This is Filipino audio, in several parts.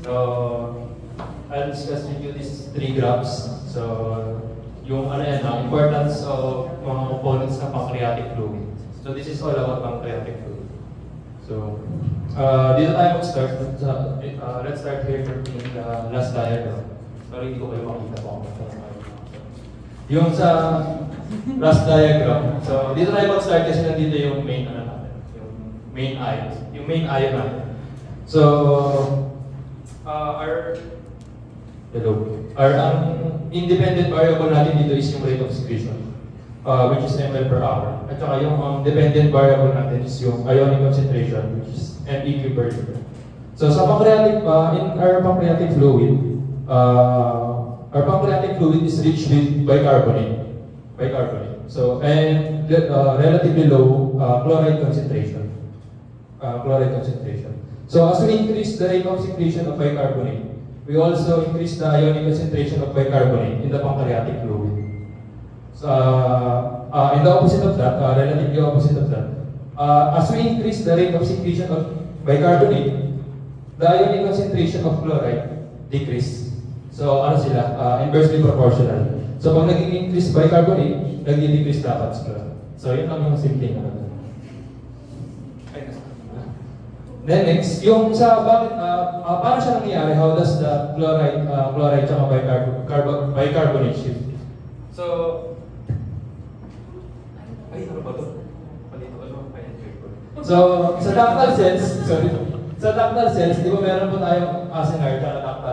So, I'll discuss with you these 3 graphs. So, yung importance of mga components ng pancreatic fluid. So, this is all about pancreatic fluid. So, dito tayo mag-start. Let's start here in the last diagram. Sorry, hindi ko kayo makita po. Yung sa last diagram. So, dito tayo mag-start kasi nandito yung main ion. Yung main ion natin. So, our independent variable natin dito is yung rate of secretion, which is ml per hour. At saka yung dependent variable natin is yung ionic concentration, which is MEQ per liter. So sa pancreatic, in our pancreatic fluid is rich with bicarbonate. So and relatively low chloride concentration. So as we increase the rate of secretion of bicarbonate, we also increase the ionic concentration of bicarbonate in the pancreatic fluid. So, in the opposite of that, relatively opposite of that, as we increase the rate of secretion of bicarbonate, the ionic concentration of chloride decrease. So, inversely proportional. So, pag nag-increase bicarbonate, nag-decrease dapat sa chloride. So, yun lang yung simple na. Then next, yung sa bakit, paano siya nangyayari? How does the chloride tsaka bicarbonate shift? So, ano ba ito? So, sa ductal cells, di ba meron po tayong acinar tsaka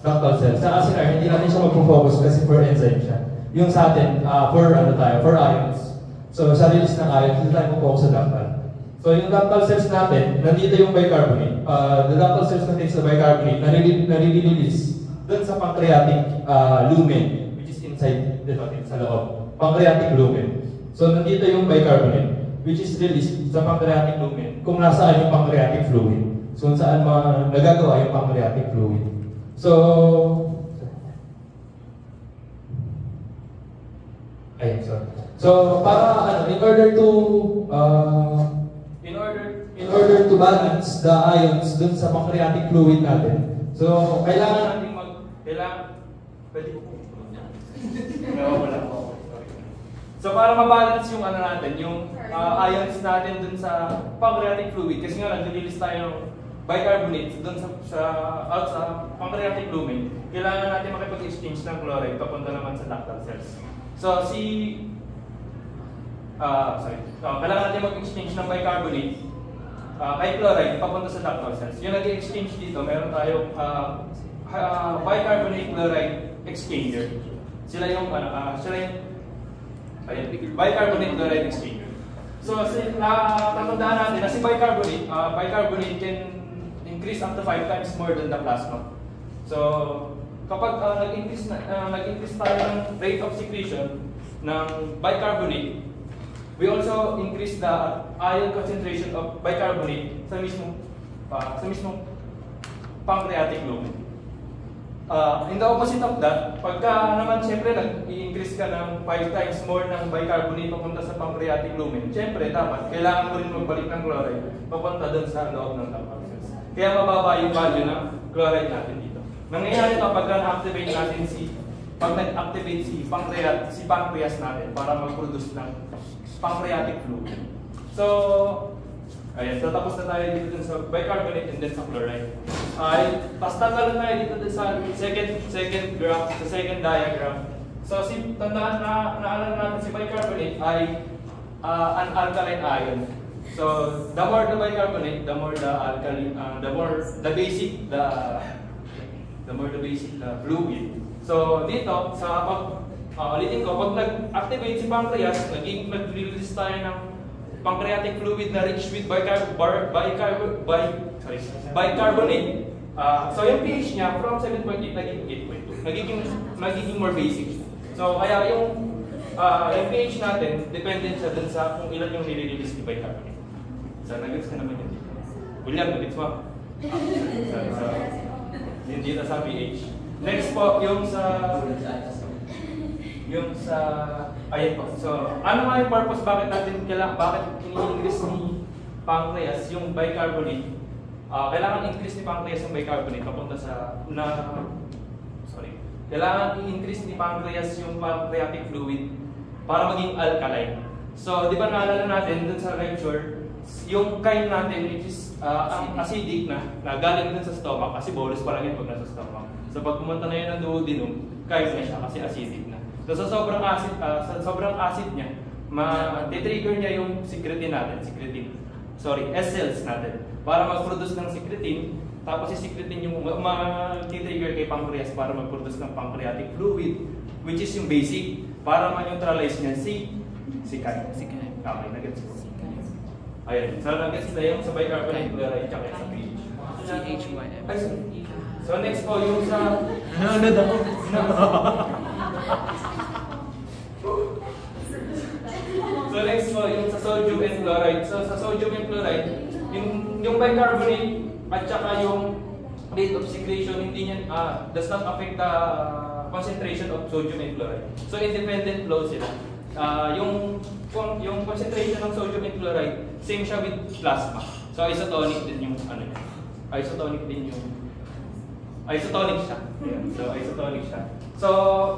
ductal cells. Sa acinar, hindi natin siya magpo-focus kasi for enzyme siya. Yung sa atin, for ions. So, sa release ng ions, hindi tayo mag-focus sa ductal. So yung ductal cells natin, nandito yung bicarbonate. The ductal cells contains the bicarbonate na nare-release dun sa pancreatic lumen, which is inside dito sa loob. Pancreatic lumen. So nandito yung bicarbonate, which is released sa pancreatic lumen kung nasaan yung pancreatic fluid. So saan nagagawa yung pancreatic fluid. So para in order to balance the ions dun sa pancreatic fluid natin. So, kailangan natin pwede ko So, para ma-balance yung yung ions natin dun sa pancreatic fluid, kasi nga nag-release tayo ng bicarbonate dun sa pancreatic lumen, kailangan natin makipag-exchange ng chloride papunta naman sa ductal cells. So, kailangan natin mag-exchange ng bicarbonate kay chloride papunta sa ductal cells. Yung nag-exchange dito, meron tayong bicarbonate chloride exchanger. Sila yung bicarbonate chloride exchanger. So, tatandaan natin na si bicarbonate can increase up to 5 times more than the plasma. So, kapag nag-increase tayo ng rate of secretion ng bicarbonate, we also increase the ion concentration of bicarbonate sa mismong pancreatic lumen. In the opposite of that, pagka naman siyempre nag-i-increase ka ng 5 times more ng bicarbonate papunta sa pancreatic lumen, siyempre dapat kailangan mo rin magbalik ng chloride papunta dun sa loob ng ductal cells. Kaya mababa yung value ng chloride natin dito. Nangyayari ito pagka na-activate natin pag nag-activate si pancreas natin para mag-produce ng pancreatic fluid. So, ayan, tapos na tayo dito dun sa bicarbonate and then sa chloride. Tapos tatalon tayo dito dun sa second graph, sa second diagram. So, tandaan naalala natin si bicarbonate ay an alkaline ion. So, the more the bicarbonate, the more the alkaline, the more the basic the fluid. So, dito sa ulitin ko, pag nag-activate si pancreas, nag-release tayo ng pancreatic fluid na rich with bicarbonate. So yung pH niya from 7.8 naging 8.2. Magiging more basic. So kaya yung pH natin, dependent siya dun sa kung ilan yung nire-release ni bicarbonate. So nag-gets ka naman yun dito. William, nag-gets mo? Dito sa pH. Next po, yung ayan po. So, ano nga yung purpose bakit ini-increase ni pancreas yung bicarbonate kailangan increase ni pancreas yung bicarbonate papunta sa kailangan i-increase ni pancreas yung pancreatic fluid para maging alkaline. So, di ba naalala natin dun sa lecture, yung chyme natin which is acidic na galing dun sa stomach kasi bolus pa lang yun pag nasa stomach. So, pag pumunta na yun ng duodenum, chyme na siya kasi acidic na. So, sa sobrang acid niya, ma-trigger niya yung secretin natin, S cells natin para mag-produce ng secretin. Tapos si secretin yung ma-trigger kay pancreas para mag-produce ng pancreatic fluid, which is yung basic para ma-neutralize niya si chyme. Okay, nag-gets po. Ayun, so nag-gets na yung sa bicarbonate chloride tsaka sa pH. So next po yung sa So next po yung sa sodium and chloride. So sa sodium and chloride, yung bicarbonate at saka yung rate of secretion hindi niya does not affect the concentration of sodium and chloride. So independent flow sila. Yung concentration ng sodium and chloride same siya with plasma. So isotonic din yung niya. Isotonic siya. Yeah. So isotonic siya. So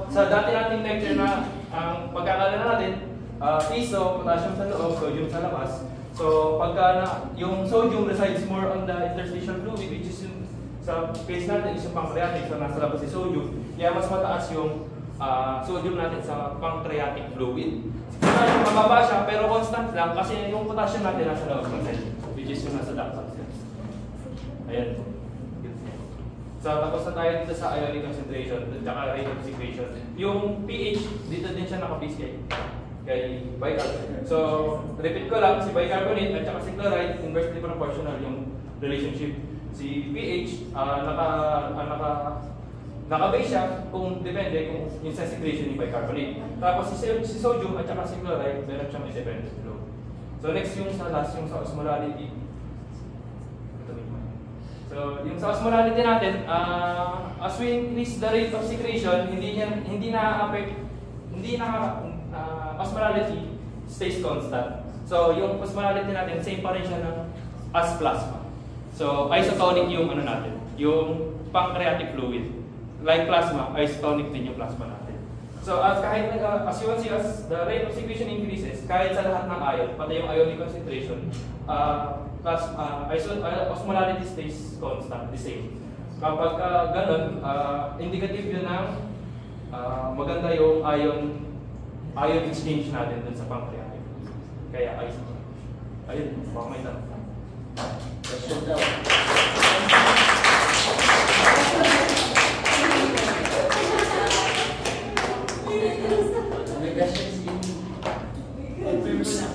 sa dati nating lecture na ang pagkakaalala natin piso, potassium sa loob, sodium sa labas. So, yung sodium resides more on the interstitial fluid, which is yung, sa case natin is yung pancreatic, so nasa labas si sodium. Kaya mas mataas yung sodium natin sa pancreatic fluid. Potassium mababa siya, pero constant lang kasi yung potassium natin nasa labas ng cell, which is yung nasa ductal cells. Ayan. So, tapos na tayo dito sa ionic concentration, at rate of secretion. Yung pH, dito din siya nakabase kay bicarbonate. So, repeat ko lang, si bicarbonate at saka si chloride, inversely proportional yung relationship. Si pH, naka-base siya kung depende kung yung sa secretion ni bicarbonate. Tapos si sodium at saka si chloride, meron siyang independent flow. So, next yung sa last, yung sa osmolality. So, yung sa osmolality natin, as we increase the rate of secretion, osmolality stays constant. So, yung osmolality natin, same pa rin siya as plasma. So, isotonic yung natin, yung pancreatic fluid. Like plasma, isotonic din yung plasma natin. So, as you can see, as the rate of secretion increases, kahit sa lahat ng ion, pati yung ionic concentration, osmolality stays constant, the same. Kapag ganun, indicative yun ng maganda yung ion exchange natin dun sa pancreatic. Kaya isotonic. Ayun, baka may tanong. Question daw. May questions yun. Confirm mo na.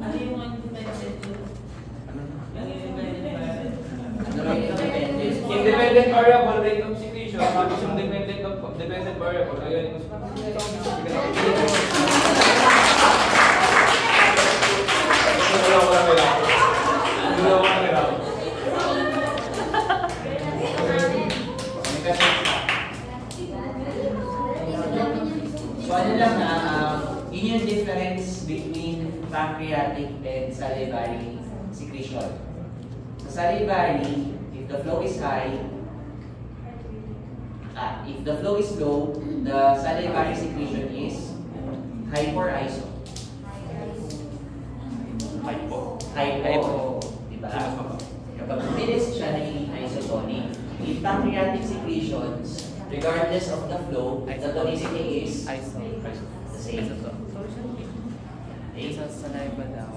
Ano yung independent? Independent variable rate of secretion, tapos yung dependent variable, ayun yung So ano lang yun yung difference between pancreatic and salivary secretion. Sa salivary, if the flow is low, the salivary secretion is hypo or iso? Hypo. Diba? Kapag mabilis siya, naging isotonic. In pancreatic secretions, regardless of the flow, the tonicity is the same. Sa saliva daw.